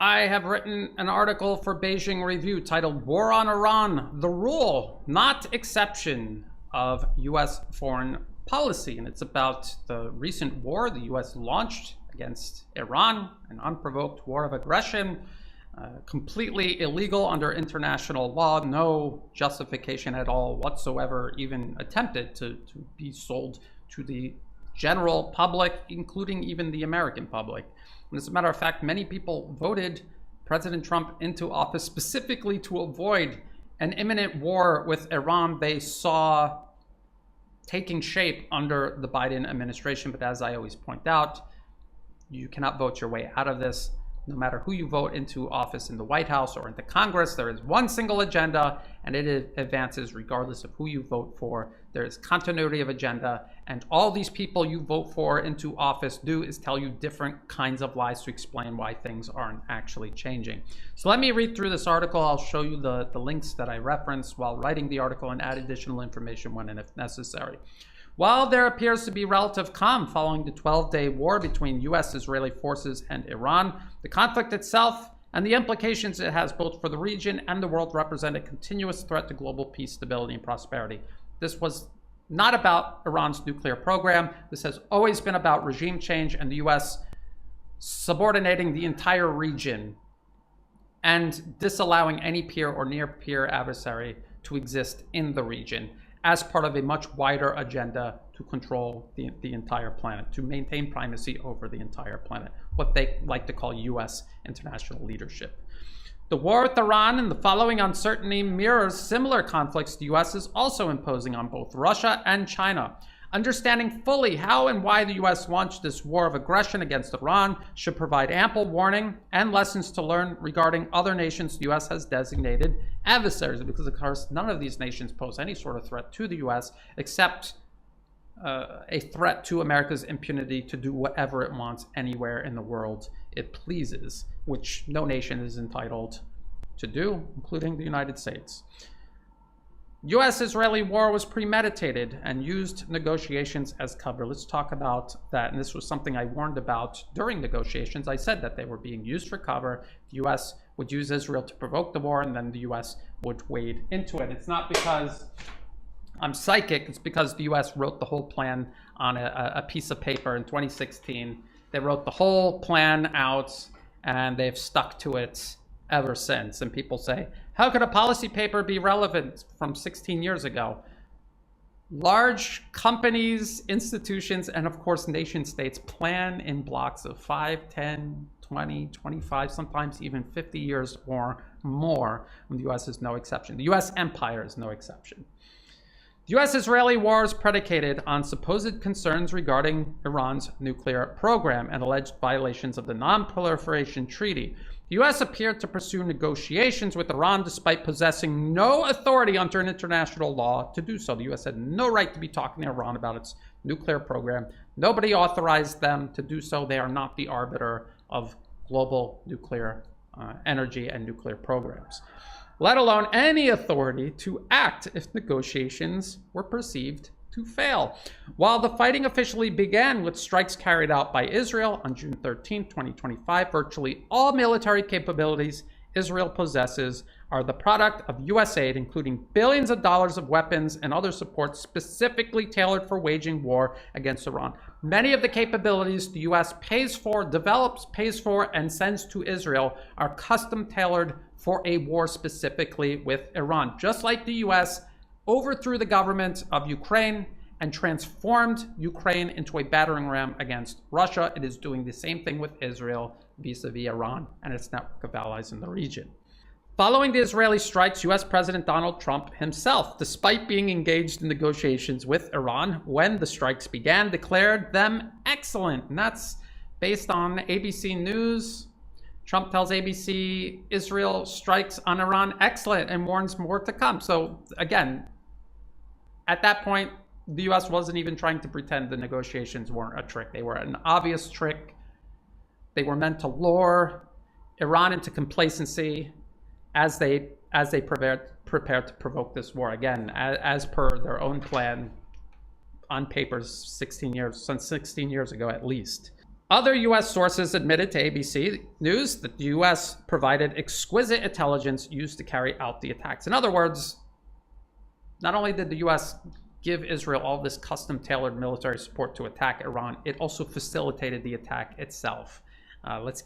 I have written an article for Beijing Review titled War on Iran, the Rule, Not Exception of U.S. Foreign Policy. And it's about the recent war the U.S. launched against Iran, an unprovoked war of aggression, completely illegal under international law, no justification at all whatsoever even attempted to be sold to the general public, including even the American public. And as a matter of fact, many people voted President Trump into office specifically to avoid an imminent war with Iran they saw taking shape under the Biden administration. But as I always point out, you cannot vote your way out of this. No matter who you vote into office in the White House or into Congress, there is one single agenda, and it advances regardless of who you vote for. There is continuity of agenda, and all these people you vote for into office do is tell you different kinds of lies to explain why things aren't actually changing. So let me read through this article. I'll show you the links that I referenced while writing the article and add additional information when and if necessary. While there appears to be relative calm following the 12-day war between U.S.-Israeli forces and Iran, the conflict itself and the implications it has both for the region and the world represent a continuous threat to global peace, stability, and prosperity. This was not about Iran's nuclear program. This has always been about regime change and the U.S. subordinating the entire region and disallowing any peer or near-peer adversary to exist in the region, as part of a much wider agenda to control the entire planet, to maintain primacy over the entire planet, what they like to call U.S. international leadership. The war with Iran and the following uncertainty mirrors similar conflicts the U.S. is also imposing on both Russia and China. Understanding fully how and why the U.S. launched this war of aggression against Iran should provide ample warning and lessons to learn regarding other nations the U.S. has designated adversaries, because of course none of these nations pose any sort of threat to the U.S. except a threat to America's impunity to do whatever it wants anywhere in the world it pleases, which no nation is entitled to do, including the United States. U.S.-Israeli war was premeditated and used negotiations as cover. Let's talk about that. And this was something I warned about during negotiations. I said that they were being used for cover. The U.S. would use Israel to provoke the war, and then the U.S. would wade into it. It's not because I'm psychic. It's because the U.S. wrote the whole plan on a piece of paper in 2016. They wrote the whole plan out, and they've stuck to it ever since. And people say, how could a policy paper be relevant from 16 years ago? Large companies, institutions, and of course nation states plan in blocks of 5, 10, 20, 25, sometimes even 50 years or more. And the U.S. is no exception. The U.S. empire is no exception. The U.S.-Israeli war is predicated on supposed concerns regarding Iran's nuclear program and alleged violations of the Non-Proliferation Treaty. The U.S. appeared to pursue negotiations with Iran despite possessing no authority under international law to do so. The U.S. had no right to be talking to Iran about its nuclear program. Nobody authorized them to do so. They are not the arbiter of global nuclear energy and nuclear programs, let alone any authority to act if negotiations were perceived to fail. While the fighting officially began with strikes carried out by Israel on June 13, 2025, virtually all military capabilities Israel possesses are the product of U.S. aid, including billions of dollars of weapons and other support specifically tailored for waging war against Iran. Many of the capabilities the U.S. pays for, develops, pays for, and sends to Israel are custom tailored for a war specifically with Iran. Just like the U.S. overthrew the government of Ukraine and transformed Ukraine into a battering ram against Russia, it is doing the same thing with Israel vis-a-vis Iran and its network of allies in the region. Following the Israeli strikes, U.S. President Donald Trump himself, despite being engaged in negotiations with Iran when the strikes began, declared them excellent. And that's based on ABC News. Trump tells ABC Israel strikes on Iran excellent and warns more to come. So again, at that point, the U.S. wasn't even trying to pretend the negotiations weren't a trick. They were an obvious trick. They were meant to lure Iran into complacency as they prepared to provoke this war. Again, as per their own plan on paper 16 years ago at least. Other U.S. sources admitted to ABC News that the U.S. provided exquisite intelligence used to carry out the attacks. In other words, not only did the U.S. give Israel all this custom-tailored military support to attack Iran, it also facilitated the attack itself. Let's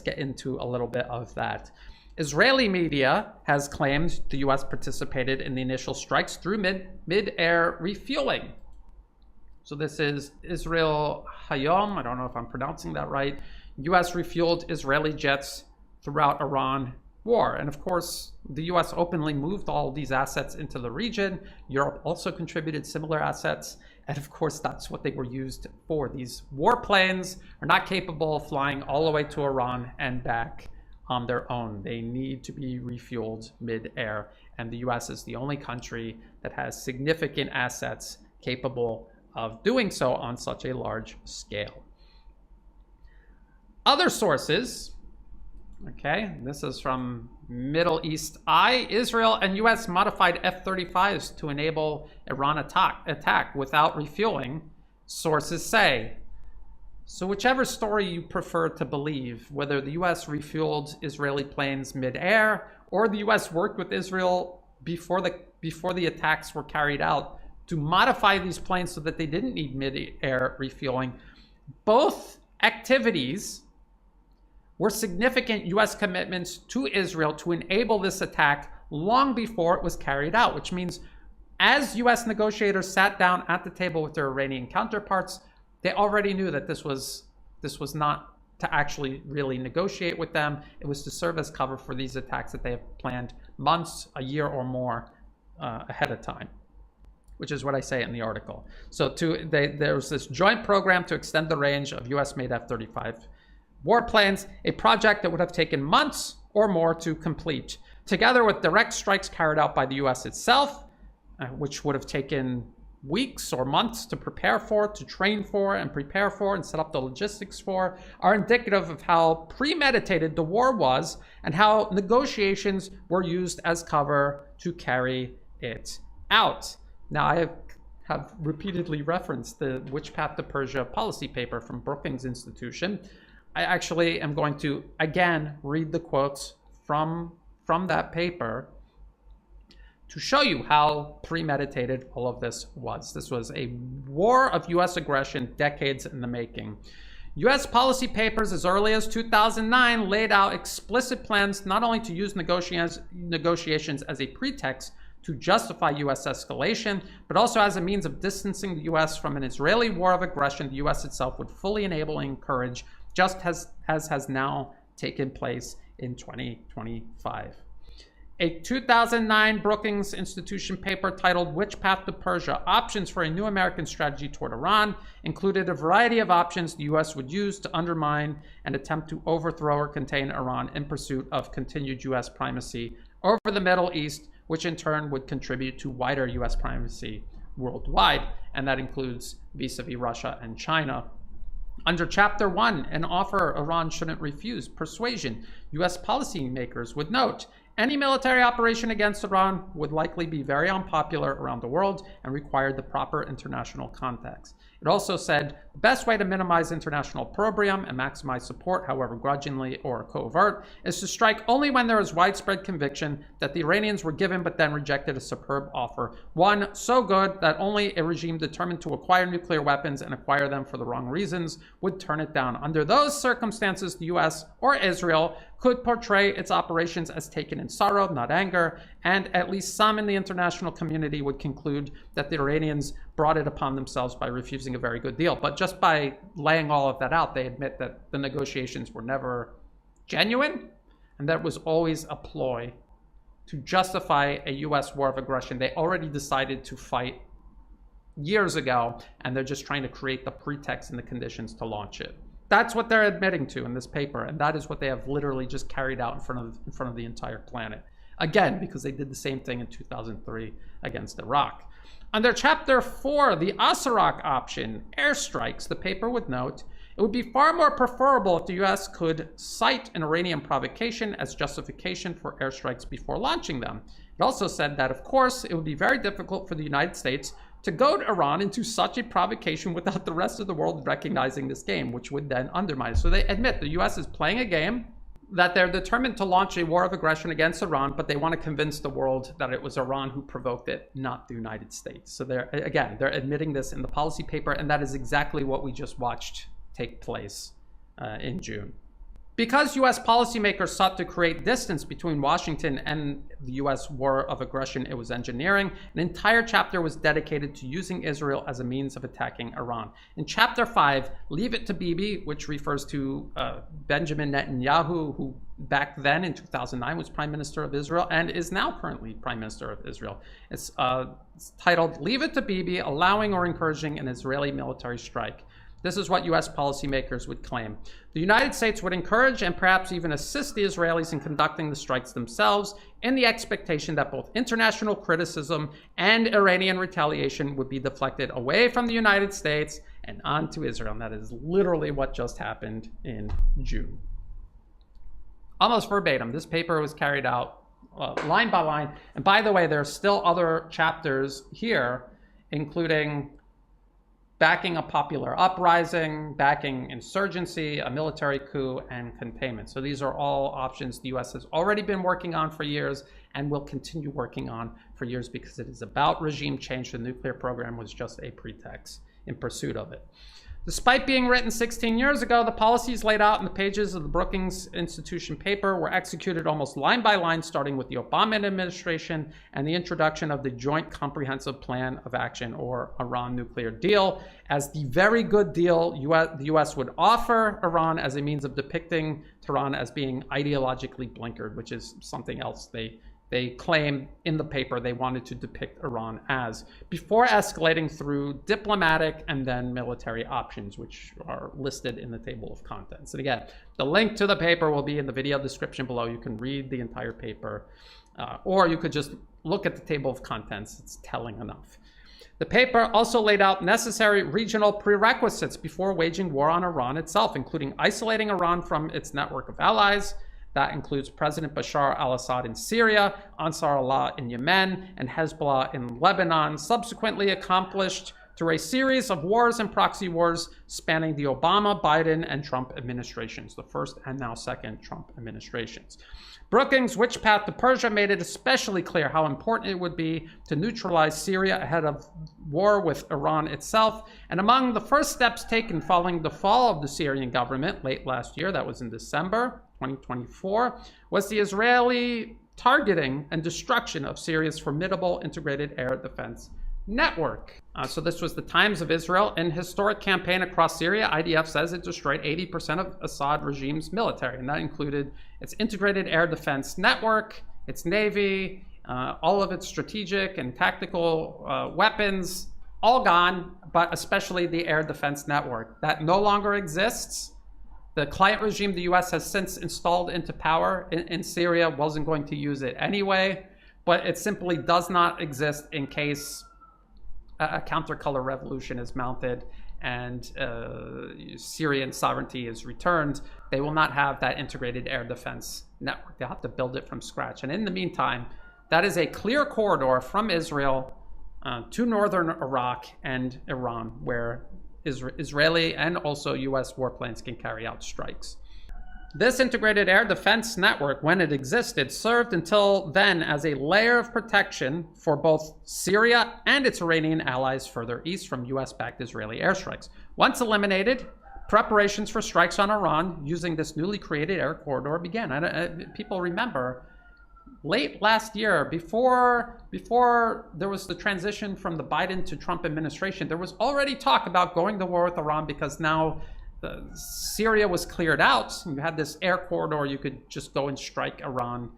get into a little bit of that. Israeli media has claimed the U.S. participated in the initial strikes through mid-air refueling. So this is Israel Hayom. I don't know if I'm pronouncing that right. U.S. refueled Israeli jets throughout Iran war. And of course, the U.S. openly moved all these assets into the region. Europe also contributed similar assets. And of course, that's what they were used for. These warplanes are not capable of flying all the way to Iran and back on their own. They need to be refueled mid-air. And the U.S. is the only country that has significant assets capable of doing so on such a large scale. Other sources, okay, this is from Middle East Eye. Israel and U.S. modified F-35s to enable Iran attack without refueling, sources say. So whichever story you prefer to believe, whether the U.S. refueled Israeli planes mid-air or the U.S. worked with Israel before the attacks were carried out to modify these planes so that they didn't need mid-air refueling, both activities were significant U.S. commitments to Israel to enable this attack long before it was carried out, which means as U.S. negotiators sat down at the table with their Iranian counterparts, they already knew that this was not to actually really negotiate with them. It was to serve as cover for these attacks that they have planned months, a year or more ahead of time, which is what I say in the article. So there was this joint program to extend the range of US-made F-35 warplanes, a project that would have taken months or more to complete, together with direct strikes carried out by the US itself, which would have taken weeks or months to prepare for, to train for, and prepare for, and set up the logistics for, are indicative of how premeditated the war was and how negotiations were used as cover to carry it out. Now, I have repeatedly referenced the Which Path to Persia policy paper from Brookings Institution. I actually am going to, again, read the quotes from that paper to show you how premeditated all of this was. This was a war of U.S. aggression, decades in the making. U.S. policy papers as early as 2009 laid out explicit plans not only to use negotiations as a pretext to justify U.S. escalation, but also as a means of distancing the U.S. from an Israeli war of aggression the U.S. itself would fully enable and encourage, just as has now taken place in 2025. A 2009 Brookings Institution paper titled Which Path to Persia? Options for a New American Strategy Toward Iran included a variety of options the U.S. would use to undermine and attempt to overthrow or contain Iran in pursuit of continued U.S. primacy over the Middle East, which in turn would contribute to wider U.S. primacy worldwide, and that includes vis-a-vis Russia and China. Under Chapter 1, an offer Iran shouldn't refuse, persuasion, U.S. policymakers would note, any military operation against Iran would likely be very unpopular around the world and require the proper international context. It also said, the best way to minimize international opprobrium and maximize support, however grudgingly or covert, is to strike only when there is widespread conviction that the Iranians were given but then rejected a superb offer, one so good that only a regime determined to acquire nuclear weapons and acquire them for the wrong reasons would turn it down. Under those circumstances, the U.S. or Israel could portray its operations as taken in sorrow, not anger, and at least some in the international community would conclude that the Iranians brought it upon themselves by refusing a very good deal. But just by laying all of that out, they admit that the negotiations were never genuine, and that was always a ploy to justify a U.S. war of aggression they already decided to fight years ago, and they're just trying to create the pretext and the conditions to launch it. That's what they're admitting to in this paper, and that is what they have literally just carried out in front of the entire planet. Again, because they did the same thing in 2003 against Iraq. Under Chapter 4, the Osirak option, airstrikes, the paper would note, it would be far more preferable if the U.S. could cite an Iranian provocation as justification for airstrikes before launching them. It also said that, of course, it would be very difficult for the United States to goad Iran into such a provocation without the rest of the world recognizing this game, which would then undermine it. So they admit the US is playing a game, that they're determined to launch a war of aggression against Iran, but they want to convince the world that it was Iran who provoked it, not the United States. So they're admitting this in the policy paper, and that is exactly what we just watched take place in June. Because US policymakers sought to create distance between Washington and the US war of aggression it was engineering, an entire chapter was dedicated to using Israel as a means of attacking Iran. In chapter 5, Leave It to Bibi, which refers to Benjamin Netanyahu, who back then in 2009 was Prime Minister of Israel and is now currently Prime Minister of Israel. It's titled Leave It to Bibi, Allowing or Encouraging an Israeli Military Strike. This is what US policymakers would claim. The United States would encourage and perhaps even assist the Israelis in conducting the strikes themselves in the expectation that both international criticism and Iranian retaliation would be deflected away from the United States and onto Israel. And that is literally what just happened in June. Almost verbatim, this paper was carried out line by line. And by the way, there are still other chapters here, including backing a popular uprising, backing insurgency, a military coup, and containment. So these are all options the US has already been working on for years and will continue working on for years because it is about regime change. The nuclear program was just a pretext in pursuit of it. Despite being written 16 years ago, the policies laid out in the pages of the Brookings Institution paper were executed almost line by line, starting with the Obama administration and the introduction of the Joint Comprehensive Plan of Action, or Iran nuclear deal, as the very good deal the US would offer Iran as a means of depicting Tehran as being ideologically blinkered, which is something else they claim in the paper they wanted to depict Iran as, before escalating through diplomatic and then military options, which are listed in the table of contents. And again, the link to the paper will be in the video description below. You can read the entire paper, or you could just look at the table of contents. It's telling enough. The paper also laid out necessary regional prerequisites before waging war on Iran itself, including isolating Iran from its network of allies. That includes President Bashar al-Assad in Syria, Ansar Allah in Yemen, and Hezbollah in Lebanon, subsequently accomplished through a series of wars and proxy wars spanning the Obama, Biden, and Trump administrations, the first and now second Trump administrations. Brookings' Which Path to Persia made it especially clear how important it would be to neutralize Syria ahead of war with Iran itself. And among the first steps taken following the fall of the Syrian government late last year, that was in December 2024, was the Israeli targeting and destruction of Syria's formidable integrated air defense network. So this was the Times of Israel. In historic campaign across Syria, IDF says it destroyed 80% of Assad regime's military, and that included its integrated air defense network, its navy, all of its strategic and tactical weapons, all gone, but especially the air defense network. That no longer exists. The client regime the US has since installed into power in Syria wasn't going to use it anyway, but it simply does not exist in case a countercolor revolution is mounted and Syrian sovereignty is returned. They will not have that integrated air defense network. They'll have to build it from scratch. And in the meantime, that is a clear corridor from Israel to northern Iraq and Iran, where Israeli and also US warplanes can carry out strikes. This integrated air defense network, when it existed, served until then as a layer of protection for both Syria and its Iranian allies further east from US-backed Israeli airstrikes. Once eliminated, preparations for strikes on Iran using this newly created air corridor began. People remember, late last year, before there was the transition from the Biden to Trump administration, there was already talk about going to war with Iran because now Syria was cleared out. You had this air corridor. You could just go and strike Iran,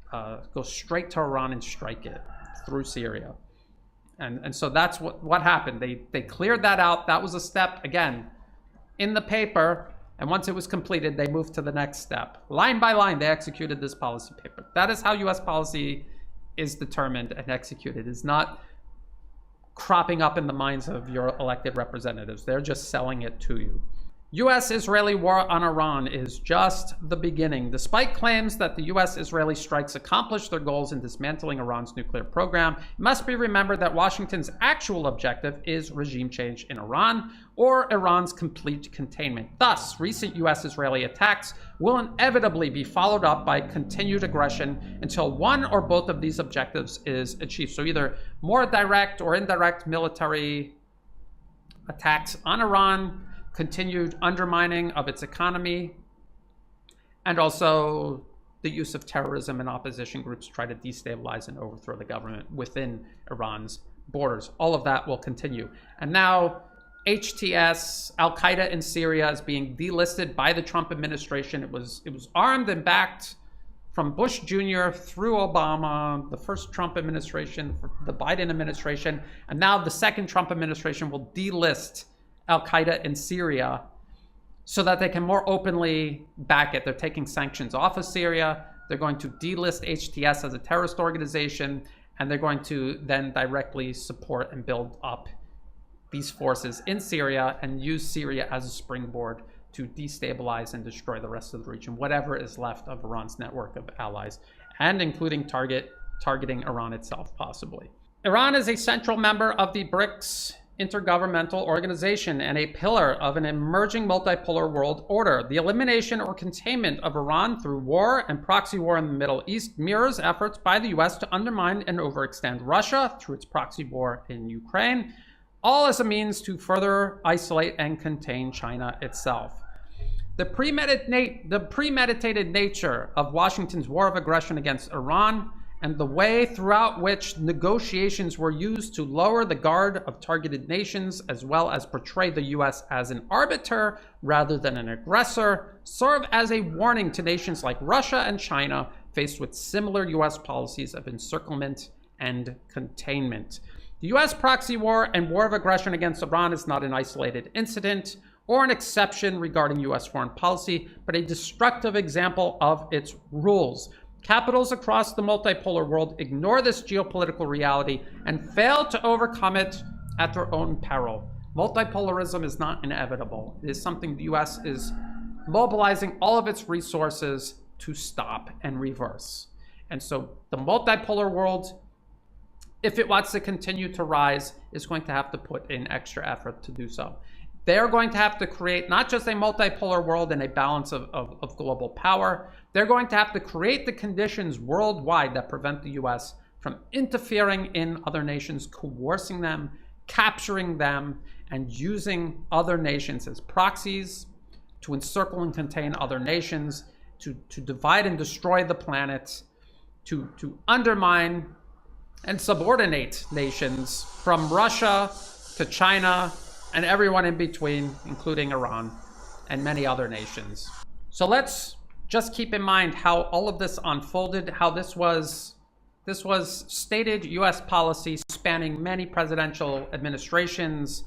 go straight to Iran and strike it through Syria. And so that's what happened. They cleared that out. That was a step, again, in the paper. And once it was completed, they moved to the next step. Line by line, they executed this policy paper. That is how US policy is determined and executed. It's not cropping up in the minds of your elected representatives. They're just selling it to you. U.S.-Israeli war on Iran is just the beginning. Despite claims that the U.S.-Israeli strikes accomplished their goals in dismantling Iran's nuclear program, it must be remembered that Washington's actual objective is regime change in Iran or Iran's complete containment. Thus, recent U.S.-Israeli attacks will inevitably be followed up by continued aggression until one or both of these objectives is achieved. So either more direct or indirect military attacks on Iran, continued undermining of its economy, and also the use of terrorism and opposition groups to try to destabilize and overthrow the government within Iran's borders. All of that will continue. And now HTS, Al-Qaeda in Syria, is being delisted by the Trump administration. It was armed and backed from Bush Jr. through Obama, the first Trump administration, the Biden administration, and now the second Trump administration will delist Al-Qaeda in Syria so that they can more openly back it. They're taking sanctions off of Syria. They're going to delist HTS as a terrorist organization, and they're going to then directly support and build up these forces in Syria and use Syria as a springboard to destabilize and destroy the rest of the region, whatever is left of Iran's network of allies, and including targeting Iran itself, possibly. Iran is a central member of the BRICS intergovernmental organization and a pillar of an emerging multipolar world order. The elimination or containment of Iran through war and proxy war in the Middle East mirrors efforts by the US to undermine and overextend Russia through its proxy war in Ukraine, all as a means to further isolate and contain China itself. The premeditated nature of Washington's war of aggression against Iran and the way throughout which negotiations were used to lower the guard of targeted nations, as well as portray the US as an arbiter rather than an aggressor, serve as a warning to nations like Russia and China faced with similar US policies of encirclement and containment. The US proxy war and war of aggression against Iran is not an isolated incident or an exception regarding US foreign policy, but a destructive example of its rules. Capitals across the multipolar world ignore this geopolitical reality and fail to overcome it at their own peril. Multipolarism is not inevitable. It is something the US is mobilizing all of its resources to stop and reverse. And so the multipolar world, if it wants to continue to rise, is going to have to put in extra effort to do so. They're going to have to create not just a multipolar world and a balance of global power. They're going to have to create the conditions worldwide that prevent the US from interfering in other nations, coercing them, capturing them, and using other nations as proxies to encircle and contain other nations, to divide and destroy the planet, to undermine and subordinate nations from Russia to China and everyone in between, including Iran and many other nations. So let's just keep in mind how all of this unfolded, how this was stated US policy spanning many presidential administrations.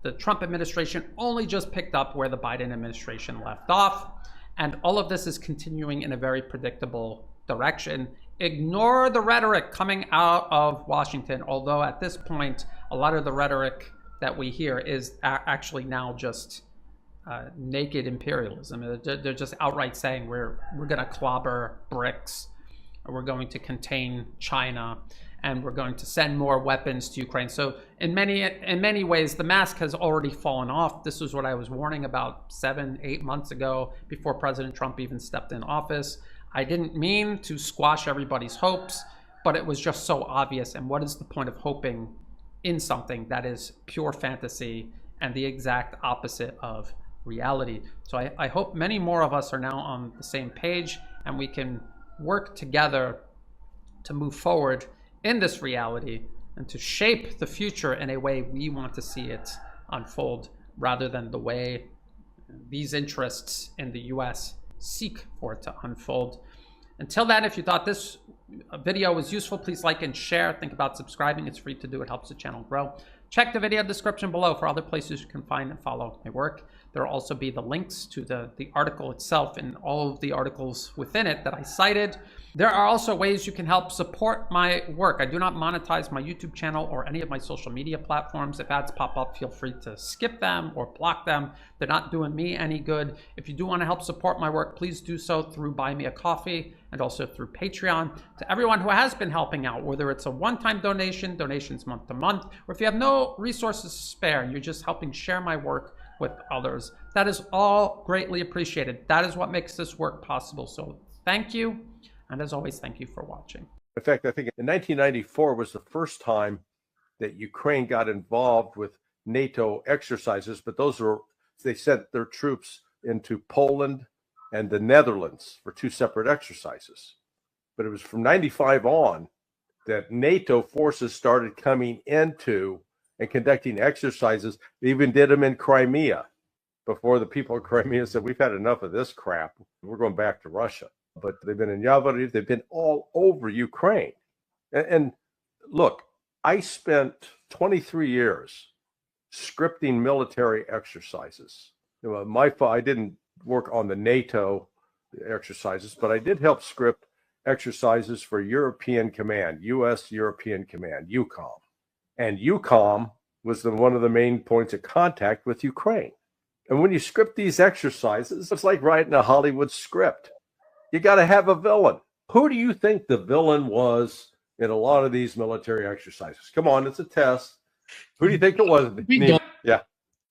The Trump administration only just picked up where the Biden administration left off, and all of this is continuing in a very predictable direction. Ignore the rhetoric coming out of Washington, although at this point, a lot of the rhetoric that we hear is actually now just naked imperialism. They're just outright saying we're going to clobber BRICS, we're going to contain China, and we're going to send more weapons to Ukraine. So in many ways, the mask has already fallen off. This was what I was warning about 7-8 months ago, before President Trump even stepped in office. I didn't mean to squash everybody's hopes, but it was just so obvious. And what is the point of hoping in something that is pure fantasy and the exact opposite of reality? So I hope many more of us are now on the same page, and we can work together to move forward in this reality and to shape the future in a way we want to see it unfold, rather than the way these interests in the US seek for it to unfold. Until then, if you thought this video was useful, please like and share. Think about subscribing. It's free to do. It helps the channel grow. Check the video description below for other places you can find and follow my work. There will also be the links to the article itself and all of the articles within it that I cited. There are also ways you can help support my work. I do not monetize my YouTube channel or any of my social media platforms. If ads pop up, feel free to skip them or block them. They're not doing me any good. If you do want to help support my work, please do so through Buy Me a Coffee and also through Patreon. To everyone who has been helping out, whether it's a one-time donation, donations month to month, or if you have no resources to spare and you're just helping share my work with others, that is all greatly appreciated. That is what makes this work possible. So thank you. And as always, thank you for watching. In fact, I think in 1994 was the first time that Ukraine got involved with NATO exercises, but they sent their troops into Poland and the Netherlands for two separate exercises. But it was from 95 on that NATO forces started coming into and conducting exercises. They even did them in Crimea before the people of Crimea said, we've had enough of this crap. We're going back to Russia. But they've been in Yavoriv, they've been all over Ukraine. And look, I spent 23 years scripting military exercises. I didn't work on the NATO exercises, but I did help script exercises for European Command, U.S. European Command, EUCOM. And EUCOM was one of the main points of contact with Ukraine. And when you script these exercises, it's like writing a Hollywood script. You got to have a villain. Who do you think the villain was in a lot of these military exercises? Come on, it's a test. Who do you think it was? Yeah,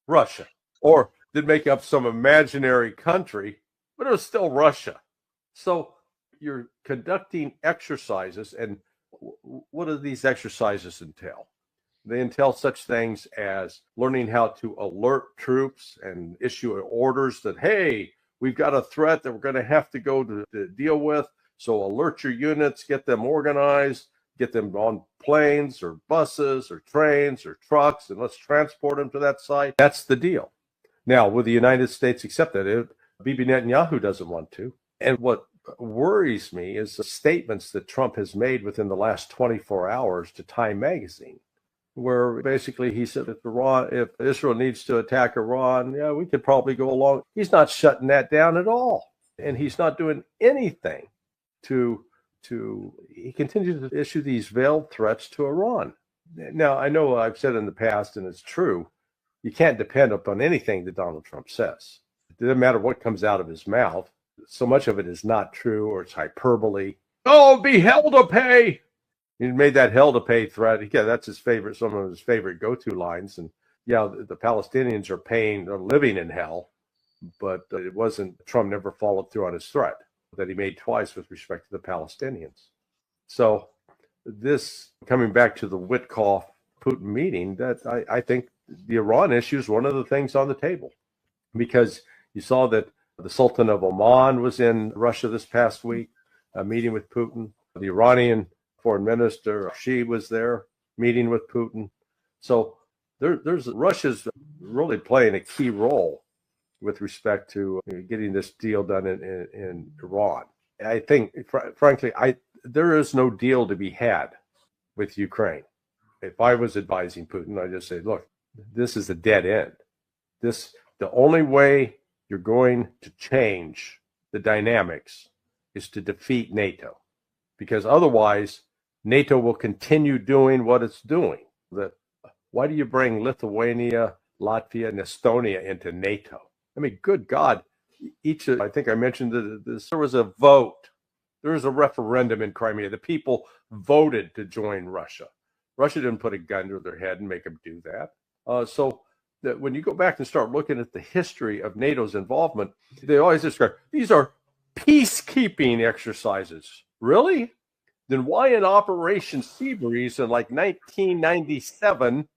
Russia. Or did make up some imaginary country, but it was still Russia. So you're conducting exercises, and what do these exercises entail? They entail such things as learning how to alert troops and issue orders that, hey, we've got a threat that we're going to have to go to deal with. So alert your units, get them organized, get them on planes or buses or trains or trucks, and let's transport them to that site. That's the deal. Now, will the United States accept that? Bibi Netanyahu doesn't want to. And what worries me is the statements that Trump has made within the last 24 hours to Time magazine, where basically he said if Israel needs to attack Iran, yeah, we could probably go along. He's not shutting that down at all. And he's not doing anything he continues to issue these veiled threats to Iran. Now, I know I've said in the past, and it's true, you can't depend upon anything that Donald Trump says. It doesn't matter what comes out of his mouth. So much of it is not true, or it's hyperbole. Oh, be hell to pay. He made that hell to pay threat. Yeah, that's some of his favorite go-to lines. And yeah, the Palestinians are living in hell, but it wasn't, Trump never followed through on his threat that he made twice with respect to the Palestinians. So this, coming back to the Witkoff-Putin meeting, that I think the Iran issue is one of the things on the table, because you saw that the Sultan of Oman was in Russia this past week, meeting with Putin. The Iranian foreign minister, she was there meeting with Putin. So Russia's really playing a key role with respect to getting this deal done in Iran. I think, frankly, there is no deal to be had with Ukraine. If I was advising Putin, I'd just say, look, this is a dead end. The only way you're going to change the dynamics is to defeat NATO, because otherwise NATO will continue doing what it's doing. Why do you bring Lithuania, Latvia, and Estonia into NATO? I mean, good God, I think I mentioned this, there was a vote. There was a referendum in Crimea. The people voted to join Russia. Russia didn't put a gun to their head and make them do that. So that when you go back and start looking at the history of NATO's involvement, they always describe these are peacekeeping exercises. Really? Then why in Operation Seabreeze in like 1997,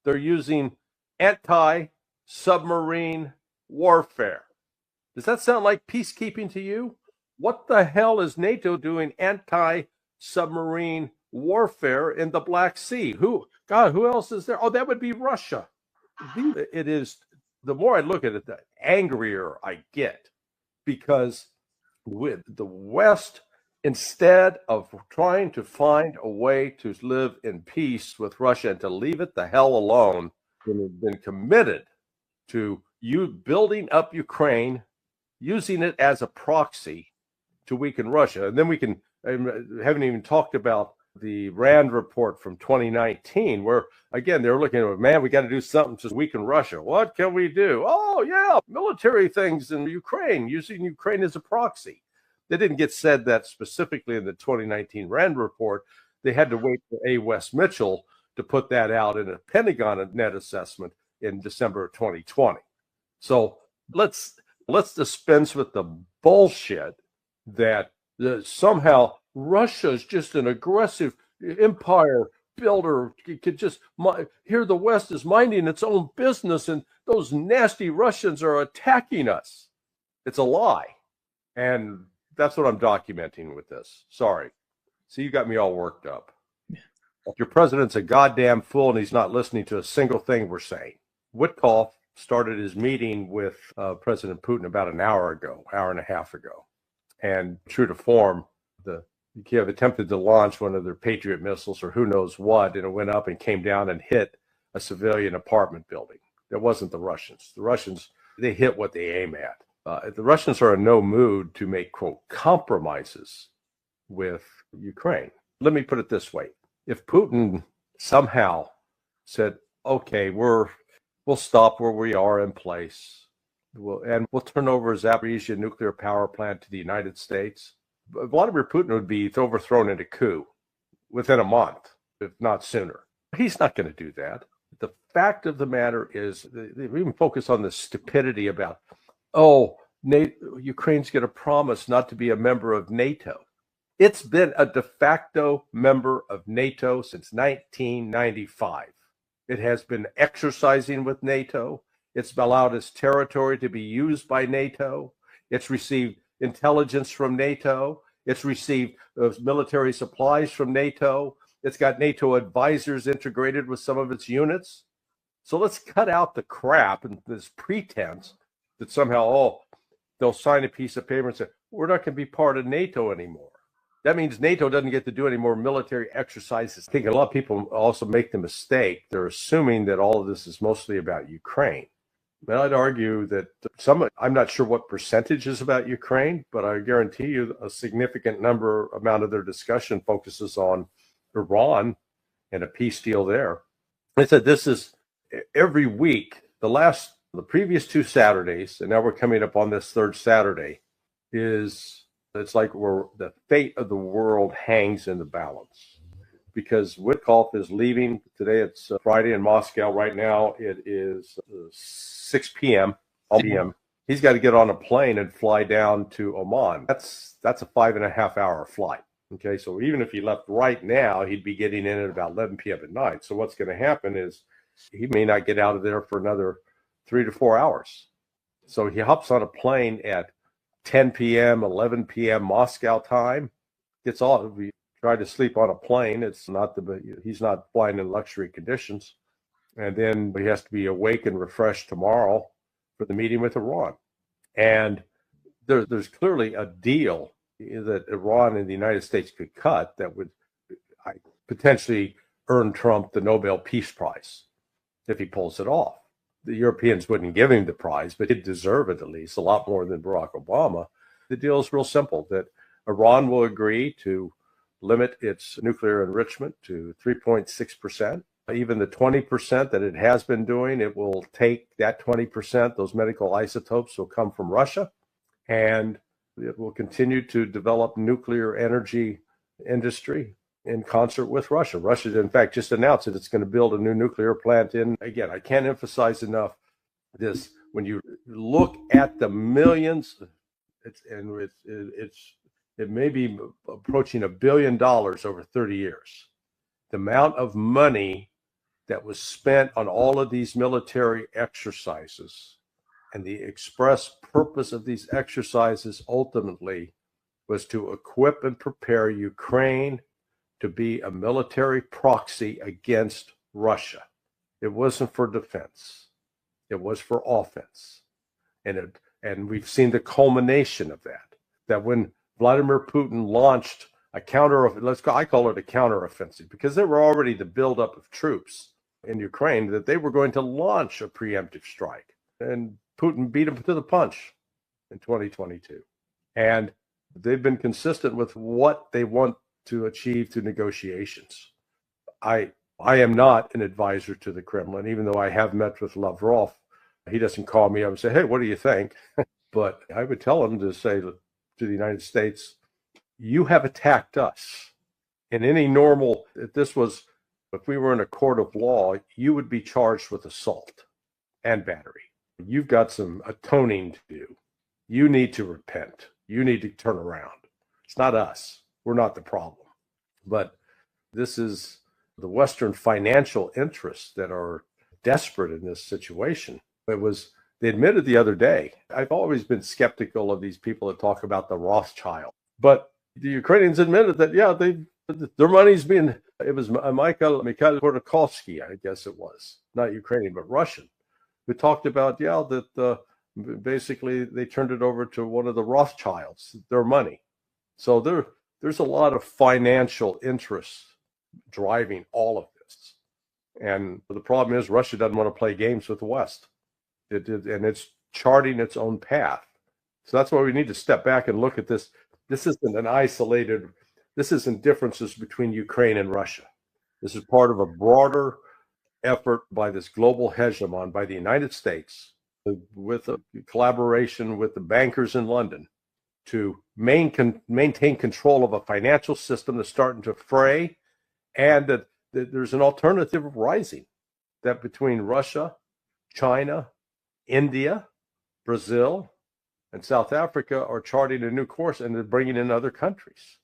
they're using anti-submarine warfare? Does that sound like peacekeeping to you? What the hell is NATO doing anti-submarine warfare in the Black Sea? Who else is there? Oh, that would be Russia. It is, the more I look at it, the angrier I get, because with the West, instead of trying to find a way to live in peace with Russia and to leave it the hell alone, they've been committed to you building up Ukraine, using it as a proxy, to weaken Russia. And then we can, I haven't even talked about the Rand report from 2019, where again, they're looking at, man, we got to do something to weaken Russia. What can we do? Oh, yeah, military things in Ukraine, using Ukraine as a proxy. They didn't get said that specifically in the 2019 Rand report. They had to wait for A. Wes Mitchell to put that out in a Pentagon net assessment in December of 2020. So let's dispense with the bullshit that somehow Russia is just an aggressive empire builder. You could just here the West is minding its own business, and those nasty Russians are attacking us. It's a lie, and that's what I'm documenting with this. Sorry. So you got me all worked up. Your president's a goddamn fool, and he's not listening to a single thing we're saying. Witkoff started his meeting with President Putin about an hour and a half ago. And true to form, Kiev attempted to launch one of their Patriot missiles or who knows what, and it went up and came down and hit a civilian apartment building. That wasn't the Russians. The Russians, they hit what they aim at. The Russians are in no mood to make, quote, compromises with Ukraine. Let me put it this way. If Putin somehow said, okay, we'll stop where we are in place, we'll turn over Zaporizhzhia nuclear power plant to the United States, Vladimir Putin would be overthrown in a coup within a month, if not sooner. He's not going to do that. The fact of the matter is, they even focus on the stupidity about, Ukraine's going to promise not to be a member of NATO. It's been a de facto member of NATO since 1995. It has been exercising with NATO. It's allowed its territory to be used by NATO. It's received intelligence from NATO. It's received military supplies from NATO. It's got NATO advisors integrated with some of its units. So let's cut out the crap and this pretense that somehow, they'll sign a piece of paper and say, we're not going to be part of NATO anymore. That means NATO doesn't get to do any more military exercises. I think a lot of people also make the mistake. They're assuming that all of this is mostly about Ukraine. But I'd argue that I'm not sure what percentage is about Ukraine, but I guarantee you a significant amount of their discussion focuses on Iran and a peace deal there. I said this is every week, the previous 2 Saturdays, and now we're coming up on this third Saturday, it's like the fate of the world hangs in the balance. Because Witkoff is leaving today. It's Friday in Moscow. Right now it is 6 p.m. He's got to get on a plane and fly down to Oman. That's a 5.5 hour flight. Okay, so even if he left right now, he'd be getting in at about 11 p.m. at night. So what's going to happen is he may not get out of there for another 3 to 4 hours. So he hops on a plane at 10 p.m., 11 p.m. Moscow time, gets off. We try to sleep on a plane. He's not flying in luxury conditions. And then he has to be awake and refreshed tomorrow for the meeting with Iran. And there's clearly a deal that Iran and the United States could cut that would potentially earn Trump the Nobel Peace Prize if he pulls it off. The Europeans wouldn't give him the prize, but he'd deserve it at least, a lot more than Barack Obama. The deal is real simple, that Iran will agree to limit its nuclear enrichment to 3.6%. Even the 20% that it has been doing, it will take that 20%, those medical isotopes will come from Russia, and it will continue to develop nuclear energy industry in concert with Russia. Russia, in fact, just announced that it's going to build a new nuclear plant again, I can't emphasize enough this, when you look at the millions, it may be approaching $1 billion over 30 years. The amount of money that was spent on all of these military exercises, and the express purpose of these exercises ultimately was to equip and prepare Ukraine to be a military proxy against Russia. It wasn't for defense. It was for offense. And we've seen the culmination of that when Vladimir Putin launched I call it a counteroffensive, because there were already the buildup of troops in Ukraine that they were going to launch a preemptive strike. And Putin beat him to the punch in 2022. And They've been consistent with what they want to achieve through negotiations. I am not an advisor to the Kremlin, even though I have met with Lavrov. He doesn't call me up and say, "Hey, what do you think?" But I would tell him to say to the United States, "You have attacked us." In any normal, if we were in a court of law, you would be charged with assault and battery. You've got some atoning to do. You need to repent. You need to turn around. It's not us. We're not the problem. But this is the Western financial interests that are desperate in this situation. They admitted the other day, I've always been skeptical of these people that talk about the Rothschild. But the Ukrainians admitted that, yeah, their money's being, it was Mikhail Khodorkovsky, I guess it was, not Ukrainian, but Russian, who talked about, that basically they turned it over to one of the Rothschilds, their money. So there's a lot of financial interests driving all of this. And the problem is Russia doesn't want to play games with the West. And it's charting its own path. So that's why we need to step back and look at this. This isn't differences between Ukraine and Russia. This is part of a broader effort by this global hegemon, by the United States, with a collaboration with the bankers in London, to maintain control of a financial system that's starting to fray, and that there's an alternative rising, that between Russia, China, India, Brazil, and South Africa are charting a new course, and they're bringing in other countries.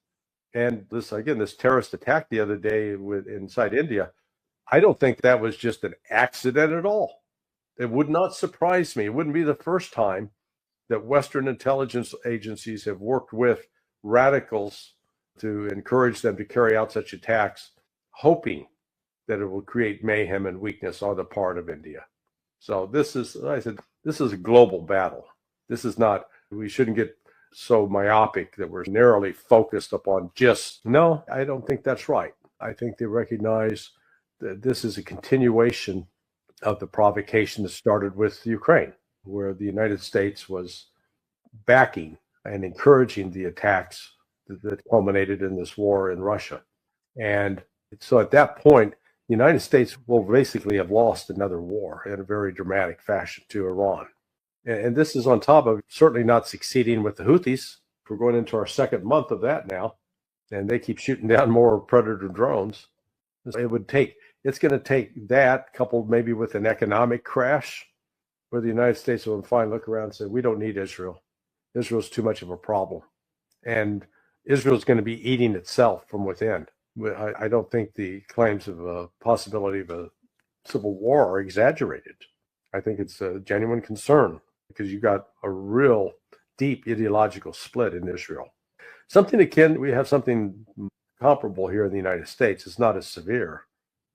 And this terrorist attack the other day inside India, I don't think that was just an accident at all. It would not surprise me. It wouldn't be the first time that Western intelligence agencies have worked with radicals to encourage them to carry out such attacks, hoping that it will create mayhem and weakness on the part of India. So this is a global battle. We shouldn't get so myopic that we're narrowly focused upon no, I don't think that's right. I think they recognize that this is a continuation of the provocation that started with Ukraine, where the United States was backing and encouraging the attacks that culminated in this war in Russia. And so at that point, the United States will basically have lost another war in a very dramatic fashion to Iran. And this is on top of certainly not succeeding with the Houthis. We're going into our second month of that now, and they keep shooting down more Predator drones. It's going to take that, coupled maybe with an economic crash, where the United States will finally look around and say, we don't need Israel. Israel's too much of a problem. And Israel's going to be eating itself from within. I don't think the claims of a possibility of a civil war are exaggerated. I think it's a genuine concern, because you got a real deep ideological split in Israel. We have something comparable here in the United States. It's not as severe,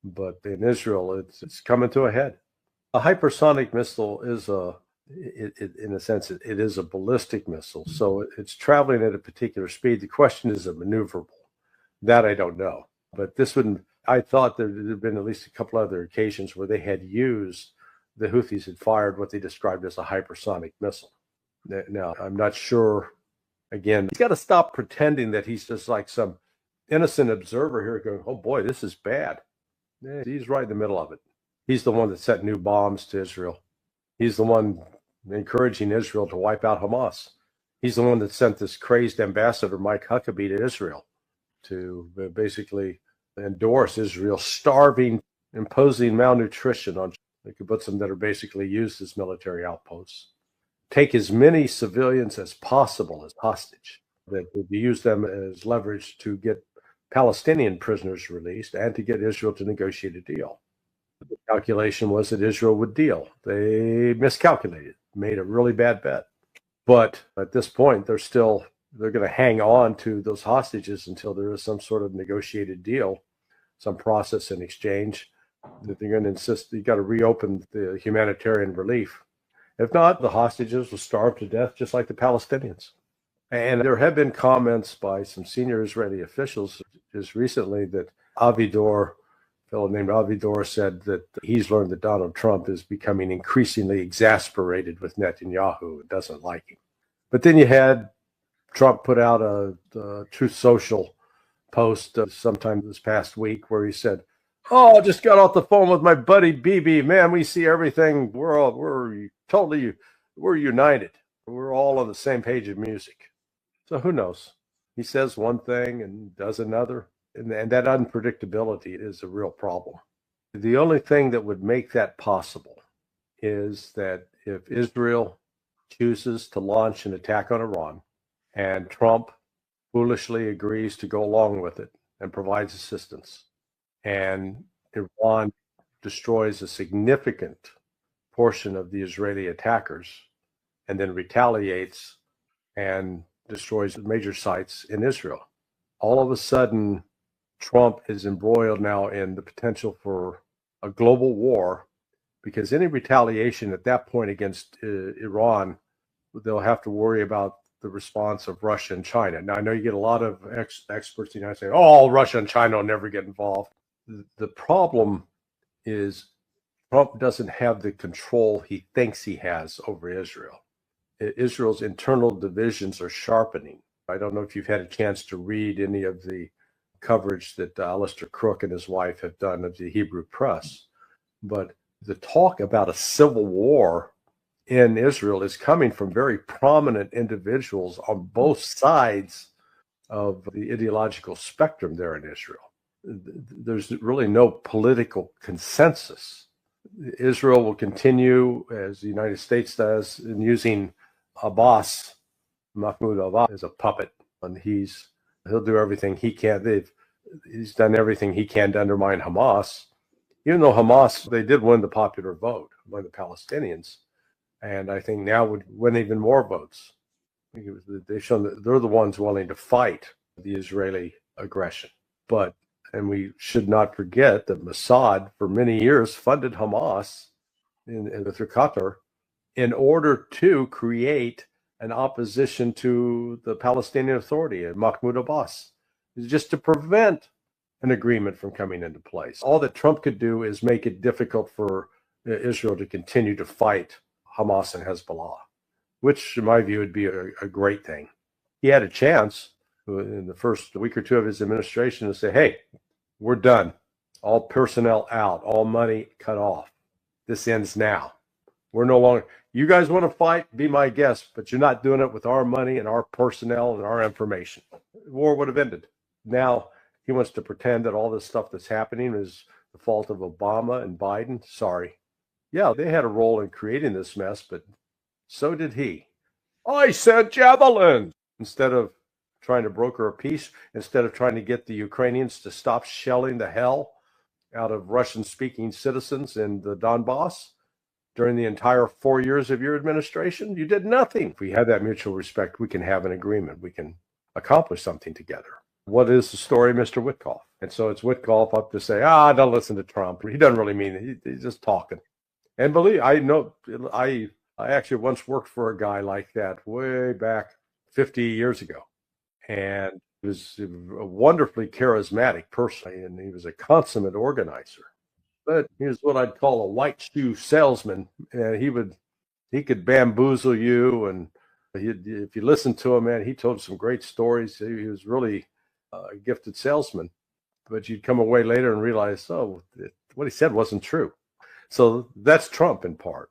but in Israel, it's coming to a head. A hypersonic missile is in a sense, it is a ballistic missile. So it's traveling at a particular speed. The question is, it maneuverable? That I don't know. But I thought there had been at least a couple other occasions where the Houthis had fired what they described as a hypersonic missile. Now, I'm not sure. Again, he's got to stop pretending that he's just like some innocent observer here going, oh boy, this is bad. Yeah, he's right in the middle of it. He's the one that sent new bombs to Israel. He's the one encouraging Israel to wipe out Hamas. He's the one that sent this crazed ambassador, Mike Huckabee, to Israel to basically endorse Israel starving, imposing malnutrition on the kibbutzim that are basically used as military outposts. Take as many civilians as possible as hostage, that would use them as leverage to get Palestinian prisoners released and to get Israel to negotiate a deal. The calculation was that Israel would deal. They miscalculated, made a really bad bet. But at this point, they're going to hang on to those hostages until there is some sort of negotiated deal, some process in exchange, that they're going to insist you got to reopen the humanitarian relief. If not, the hostages will starve to death just like the Palestinians. And there have been comments by some senior Israeli officials just recently that a fellow named Avidor, said that he's learned that Donald Trump is becoming increasingly exasperated with Netanyahu and doesn't like him. But then you had Trump put out a Truth Social post sometime this past week where he said, "Oh, I just got off the phone with my buddy Bibi. Man, we see everything. We're united. We're all on the same page of music." So who knows? He says one thing and does another, and that unpredictability is a real problem. The only thing that would make that possible is that if Israel chooses to launch an attack on Iran and Trump foolishly agrees to go along with it and provides assistance, and Iran destroys a significant portion of the Israeli attackers and then retaliates and destroys major sites in Israel, all of a sudden Trump is embroiled now in the potential for a global war, because any retaliation at that point against Iran, they'll have to worry about the response of Russia and China. Now, I know you get a lot of experts in the United States, oh, Russia and China will never get involved. The problem is Trump doesn't have the control he thinks he has over Israel. Israel's internal divisions are sharpening. I don't know if you've had a chance to read any of the coverage that Alistair Crook and his wife have done of the Hebrew press, but the talk about a civil war in Israel is coming from very prominent individuals on both sides of the ideological spectrum there in Israel. There's really no political consensus. Israel will continue, as the United States does, in using Abbas, Mahmoud Abbas, as a puppet, and he'll do everything he can. He's done everything he can to undermine Hamas, even though Hamas, they did win the popular vote by the Palestinians, and I think now would win even more votes. They've shown that they're the ones willing to fight the Israeli aggression. And we should not forget that Mossad, for many years, funded Hamas with Qatar in order to create an opposition to the Palestinian Authority and Mahmoud Abbas, just to prevent an agreement from coming into place. All that Trump could do is make it difficult for Israel to continue to fight Hamas and Hezbollah, which, in my view, would be a great thing. He had a chance in the first week or two of his administration to say, hey, we're done. All personnel out, all money cut off. This ends now. We're no longer, you guys want to fight, be my guest, but you're not doing it with our money and our personnel and our information. The war would have ended. Now he wants to pretend that all this stuff that's happening is the fault of Obama and Biden. Sorry. Yeah, they had a role in creating this mess, but so did he. I sent javelins. Instead of trying to broker a peace, instead of trying to get the Ukrainians to stop shelling the hell out of Russian-speaking citizens in the Donbass during the entire 4 years of your administration, you did nothing. If we have that mutual respect, we can have an agreement. We can accomplish something together. What is the story, Mr. Witkoff? And so it's Witkoff up to say, don't listen to Trump. He doesn't really mean it. He's just talking. And believe, I know, I actually once worked for a guy like that way back 50 years ago. And he was a wonderfully charismatic person, and he was a consummate organizer. But he was what I'd call a white shoe salesman, and he could bamboozle you. And if you listen to him, man, he told some great stories. He was really a gifted salesman. But you'd come away later and realize, what he said wasn't true. So that's Trump in part.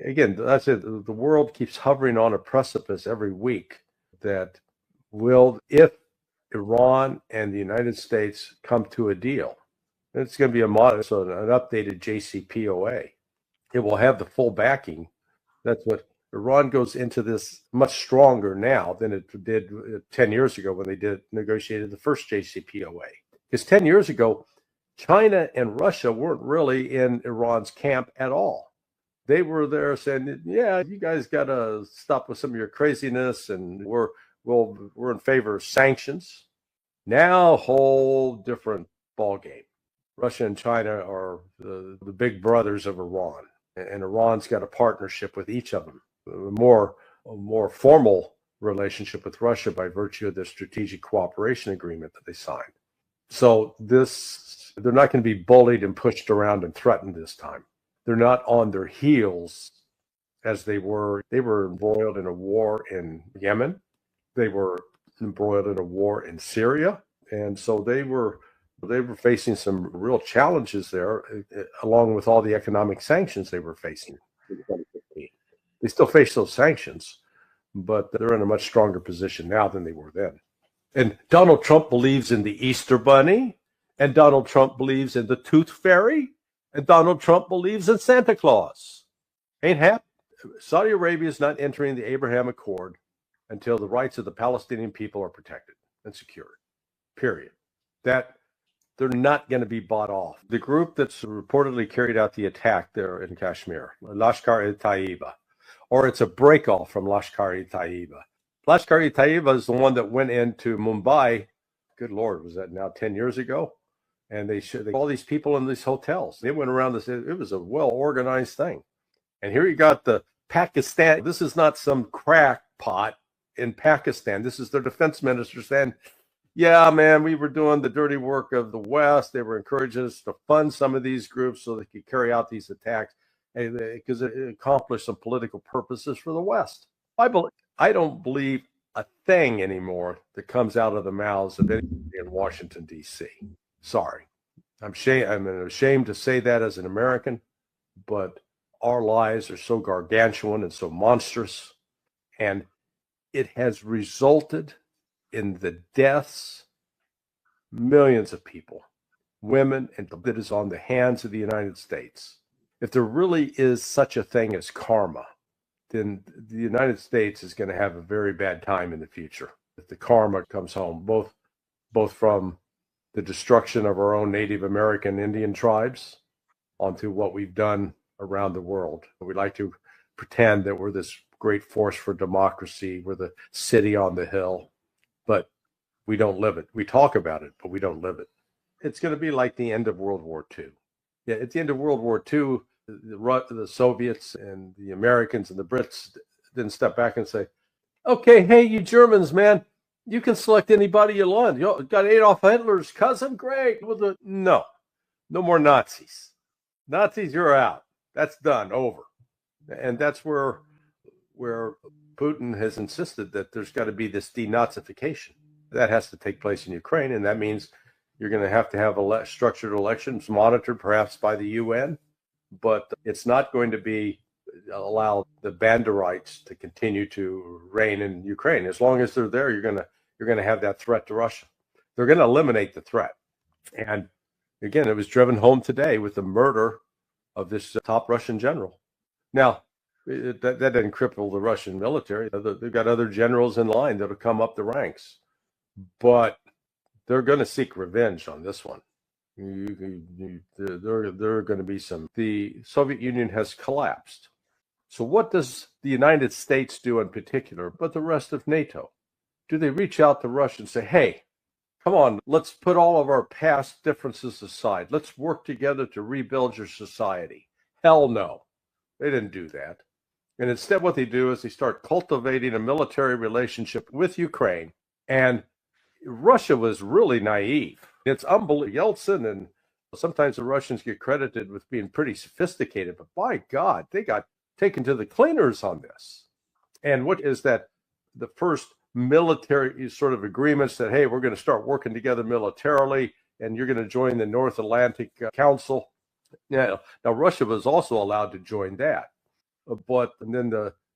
Again, that's it. The world keeps hovering on a precipice every week that if Iran and the United States come to a deal, it's going to be an updated JCPOA. It will have the full backing. That's what Iran goes into this much stronger now than it did 10 years ago when they negotiated the first JCPOA. Because 10 years ago, China and Russia weren't really in Iran's camp at all. They were there saying, yeah, you guys got to stop with some of your craziness, and we're in favor of sanctions. Now, whole different ballgame. Russia and China are the big brothers of Iran, and Iran's got a partnership with each of them, a more formal relationship with Russia by virtue of the strategic cooperation agreement that they signed. So they're not going to be bullied and pushed around and threatened this time. They're not on their heels as they were. They were embroiled in a war in Yemen. They were embroiled in a war in Syria, and so they were facing some real challenges there, along with all the economic sanctions they were facing in 2015. They still face those sanctions, but they're in a much stronger position now than they were then. And Donald Trump believes in the Easter Bunny, and Donald Trump believes in the Tooth Fairy, and Donald Trump believes in Santa Claus. Ain't happening. Saudi Arabia is not entering the Abraham Accord until the rights of the Palestinian people are protected and secured. Period. That they're not going to be bought off. The group that's reportedly carried out the attack there in Kashmir, Lashkar-e-Taiba, or it's a breakoff from Lashkar-e-Taiba. Lashkar-e-Taiba is the one that went into Mumbai. Good Lord, was that now 10 years ago? And they all these people in these hotels. They went around this. It was a well-organized thing. And here you got the Pakistan. This is not some crackpot in Pakistan. This is their defense minister saying, yeah, man, we were doing the dirty work of the West. They were encouraging us to fund some of these groups so they could carry out these attacks because it accomplished some political purposes for the West. I don't believe a thing anymore that comes out of the mouths of anybody in Washington, D.C. Sorry. I'm ashamed to say that as an American, but our lies are so gargantuan and so monstrous, and it has resulted in the deaths, millions of people, women, and that is on the hands of the United States. If there really is such a thing as karma, then the United States is going to have a very bad time in the future. If the karma comes home, both from the destruction of our own Native American Indian tribes onto what we've done around the world. We like to pretend that we're this great force for democracy, we're the city on the hill, but we don't live it. We talk about it, but we don't live it. It's going to be like the end of World War II. Yeah, at the end of World War II, the Soviets and the Americans and the Brits didn't step back and say, okay, hey, you Germans, man, you can select anybody you want. You got Adolf Hitler's cousin? Great. No more Nazis. Nazis, you're out. That's done, over. And that's where Putin has insisted that there's got to be this denazification. That has to take place in Ukraine, and that means you're going to have structured elections monitored perhaps by the UN, but it's not going to be allow the Banderites to continue to reign in Ukraine. As long as they're there, you're going to have that threat to Russia. They're going to eliminate the threat. And again, it was driven home today with the murder of this top Russian general. Now, that didn't cripple the Russian military. They've got other generals in line that'll come up the ranks, but they're going to seek revenge on this one. There are going to be some. The Soviet Union has collapsed. So what does the United States do in particular, but the rest of NATO? Do they reach out to Russia and say, hey, come on, let's put all of our past differences aside. Let's work together to rebuild your society? Hell no. They didn't do that. And instead what they do is they start cultivating a military relationship with Ukraine. And Russia was really naive. It's unbelievable. Yeltsin, and sometimes the Russians get credited with being pretty sophisticated, but by God, they got taken to the cleaners on this. And what is that? The first military sort of agreements that, hey, we're going to start working together militarily, and you're going to join the North Atlantic Council. Yeah. Now, Russia was also allowed to join that, but and then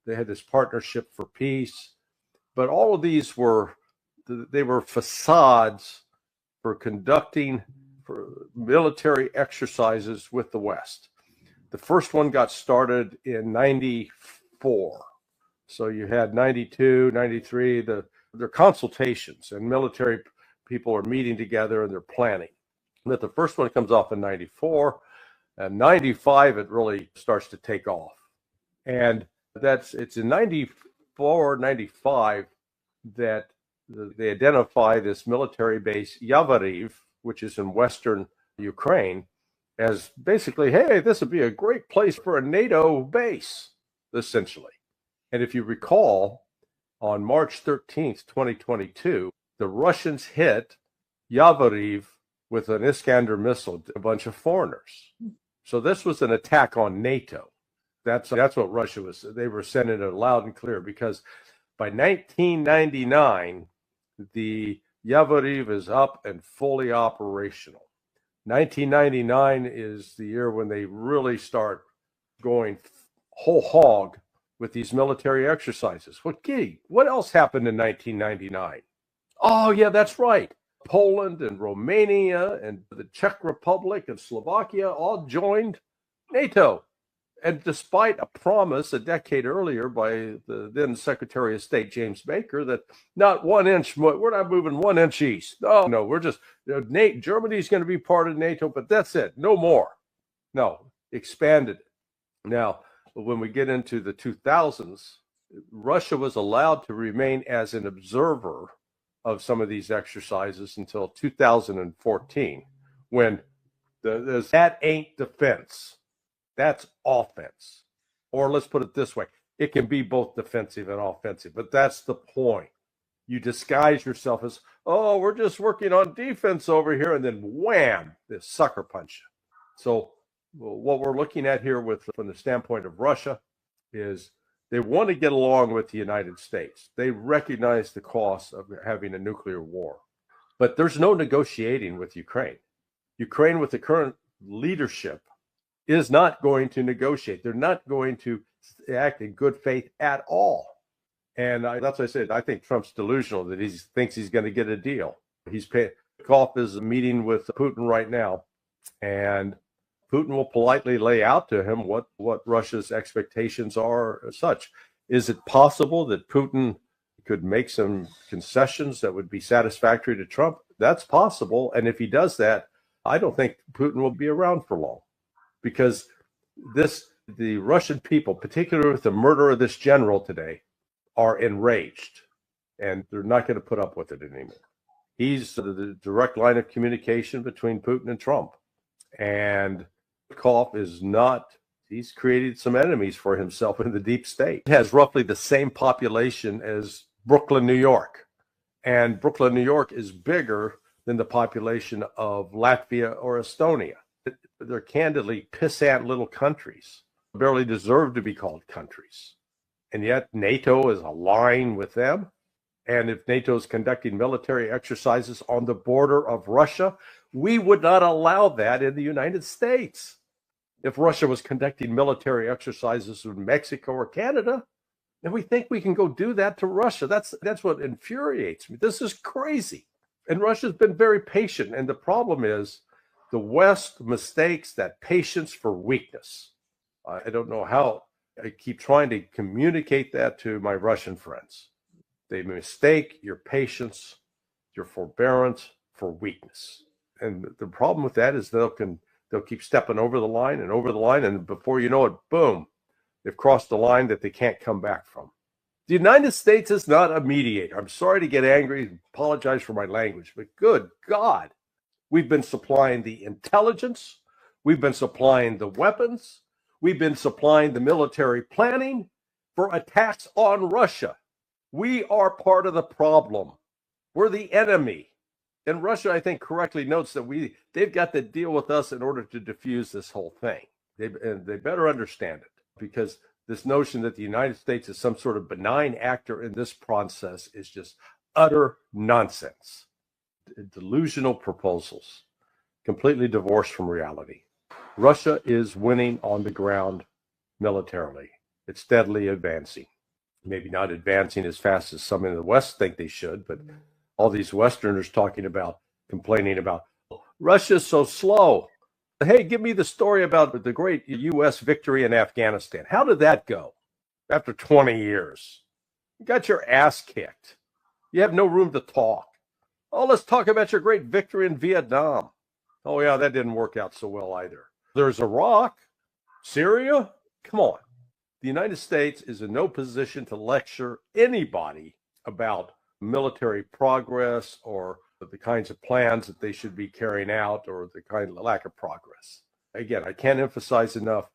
they had this partnership for peace. But all of these were facades for conducting military exercises with the West. The first one got started in 94. So you had 92, 93, their consultations, and military people are meeting together and they're planning. But the first one comes off in 94, and 95 it really starts to take off. And it's in 94, 95 that they identify this military base, Yavoriv, which is in western Ukraine, as basically, hey, this would be a great place for a NATO base, essentially. And if you recall, on March 13th, 2022, the Russians hit Yavoriv with an Iskander missile, a bunch of foreigners. So this was an attack on NATO. That's what Russia was. They were sending it loud and clear because By 1999, the Yavoriv is up and fully operational. 1999 is the year when they really start going whole hog with these military exercises. What else happened in 1999? Oh, yeah, that's right. Poland and Romania and the Czech Republic and Slovakia all joined NATO. And despite a promise a decade earlier by the then Secretary of State, James Baker, that not 1 inch, we're not moving 1 inch east. No, we're just, Germany's going to be part of NATO, but that's it. No more. No, expanded. Now, when we get into the 2000s, Russia was allowed to remain as an observer of some of these exercises until 2014, when that ain't defense. That's offense. Or let's put it this way. It can be both defensive and offensive, but that's the point. You disguise yourself as, oh, we're just working on defense over here, and then wham, this sucker punch. So what we're looking at here from the standpoint of Russia is they want to get along with the United States. They recognize the cost of having a nuclear war. But there's no negotiating with Ukraine. Ukraine, with the current leadership, is not going to negotiate. They're not going to act in good faith at all. And that's what I said. I think Trump's delusional that he thinks he's going to get a deal. Peskov is meeting with Putin right now, and Putin will politely lay out to him what Russia's expectations are as such. Is it possible that Putin could make some concessions that would be satisfactory to Trump? That's possible. And if he does that, I don't think Putin will be around for long. Because the Russian people, particularly with the murder of this general today, are enraged, and they're not going to put up with it anymore. He's the direct line of communication between Putin and Trump. And Peskov is not, he's created some enemies for himself in the deep state. It has roughly the same population as Brooklyn, New York. And Brooklyn, New York is bigger than the population of Latvia or Estonia. They're candidly pissant little countries, barely deserve to be called countries. And yet NATO is aligned with them. And if NATO is conducting military exercises on the border of Russia, we would not allow that in the United States. If Russia was conducting military exercises in Mexico or Canada, then we think we can go do that to Russia. That's what infuriates me. This is crazy. And Russia's been very patient. And the problem is, the West mistakes that patience for weakness. I don't know how. I keep trying to communicate that to my Russian friends. They mistake your patience, your forbearance for weakness. And the problem with that is they'll keep stepping over the line, and before you know it, boom, they've crossed the line that they can't come back from. The United States is not a mediator. I'm sorry to get angry, apologize for my language, but good God. We've been supplying the intelligence. We've been supplying the weapons. We've been supplying the military planning for attacks on Russia. We are part of the problem. We're the enemy. And Russia, I think, correctly notes that they've got to deal with us in order to diffuse this whole thing. They better understand it, because this notion that the United States is some sort of benign actor in this process is just utter nonsense. Delusional proposals, completely divorced from reality. Russia is winning on the ground militarily. It's steadily advancing. Maybe not advancing as fast as some in the West think they should, but all these Westerners complaining about Russia's so slow. Hey, give me the story about the great U.S. victory in Afghanistan. How did that go after 20 years? You got your ass kicked. You have no room to talk. Oh, let's talk about your great victory in Vietnam. Oh, yeah, that didn't work out so well either. There's Iraq, Syria. Come on. The United States is in no position to lecture anybody about military progress or the kinds of plans that they should be carrying out or the kind of lack of progress. Again, I can't emphasize enough,